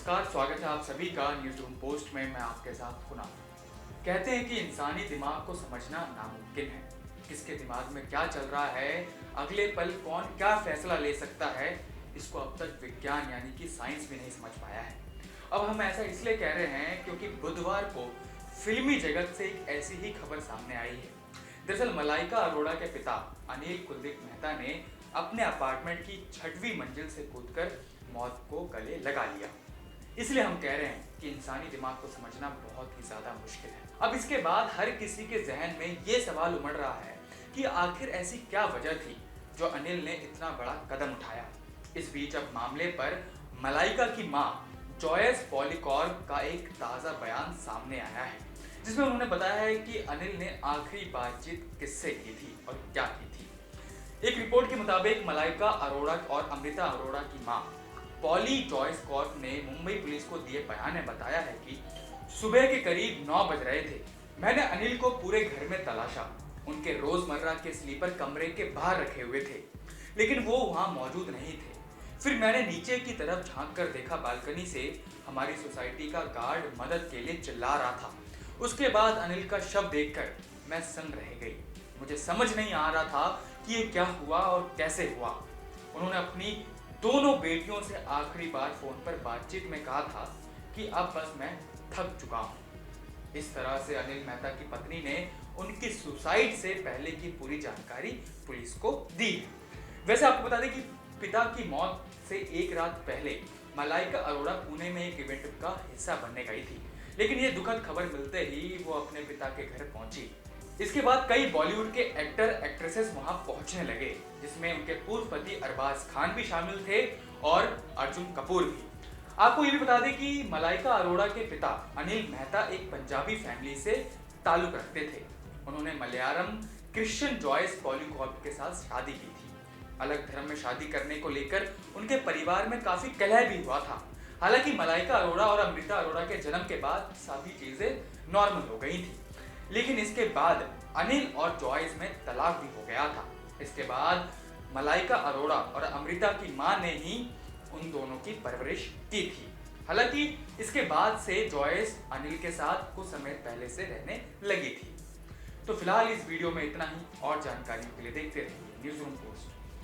नमस्कार, स्वागत है आप सभी का न्यूज़ रूम पोस्ट में। मैं आपके साथ कुणाल। कहते हैं कि इंसानी दिमाग को समझना नामुमकिन है। किसके दिमाग में क्या चल रहा है, अगले पल कौन क्या फैसला ले सकता है, इसको अब तक विज्ञान यानी कि साइंस भी नहीं समझ पाया है। अब हम ऐसा इसलिए कह रहे हैं क्योंकि बुधवार को फिल्मी जगत से एक ऐसी ही खबर सामने आई है। दरअसल मलाइका अरोड़ा के पिता अनिल कुलदीप मेहता ने अपने अपार्टमेंट की 6वीं मंजिल से कूदकर मौत को गले लगा लिया। इसलिए हम कह रहे हैं कि इंसानी दिमाग को समझना बहुत ही ज्यादा मुश्किल है। अब इसके बाद हर किसी के जहन में ये सवाल उमड़ रहा है कि आखिर ऐसी क्या वजह थी जो अनिल ने इतना बड़ा कदम उठाया। इस बीच अब मामले पर मलाइका की मां जॉयस पॉलीकॉर्प का एक ताजा बयान सामने आया है, जिसमें उन्होंने बताया है कि अनिल ने आखिरी बातचीत किससे की थी और क्या की थी। एक रिपोर्ट के मुताबिक मलाइका अरोड़ा और अमृता अरोड़ा की मां पॉली जॉयस कॉर्प ने मुंबई पुलिस को दिए बयान में बताया है कि सुबह के करीब 9 बज रहे थे। मैंने अनिल को पूरे घर में तलाशा, उनके रोजमर्रा के स्लीपर कमरे के बाहर रखे हुए थे, लेकिन वो वहां मौजूद नहीं थे। फिर मैंने नीचे की तरफ झांक कर देखा, बालकनी से हमारी सोसाइटी का गार्ड मदद के लिए चिल्ला रहा था। उसके बाद अनिल का शव देखकर मैं सन्न रह गई। मुझे समझ नहीं आ रहा था कि ये क्या हुआ और कैसे हुआ। उन्होंने अपनी दोनों बेटियों से आखिरी बार फोन पर बातचीत में कहा था कि अब बस मैं थक चुका हूं। इस तरह से अनिल मेहता की पत्नी ने उनकी सुसाइड से पहले की पूरी जानकारी पुलिस को दी। वैसे आपको बता दें कि पिता की मौत से एक रात पहले मलाइका अरोड़ा पुणे में एक इवेंट का हिस्सा बनने गई थी, लेकिन ये दुखद खबर मिलते ही वो अपने पिता के घर पहुंची। इसके बाद कई बॉलीवुड के एक्टर एक्ट्रेसेस वहां पहुंचने लगे, जिसमें उनके पूर्व पति अरबाज खान भी शामिल थे और अर्जुन कपूर भी। आपको ये भी बता दें कि मलाइका अरोड़ा के पिता अनिल मेहता एक पंजाबी फैमिली से ताल्लुक रखते थे। उन्होंने मलयालम क्रिश्चियन जॉयस पॉलीकॉर्प के साथ शादी की थी। अलग धर्म में शादी करने को लेकर उनके परिवार में काफी कलह भी हुआ था। हालांकि मलाइका अरोड़ा और अमृता अरोड़ा के जन्म के बाद सभी चीजें नॉर्मल हो गई थी, लेकिन इसके बाद अनिल और जॉयस में तलाक भी हो गया था। इसके बाद मलाइका अरोड़ा और अमृता की मां ने ही उन दोनों की परवरिश की थी। हालांकि इसके बाद से जॉयस अनिल के साथ कुछ समय पहले से रहने लगी थी। तो फिलहाल इस वीडियो में इतना ही। और जानकारियों के लिए देखते रहिए न्यूज़ रूम पोस्ट।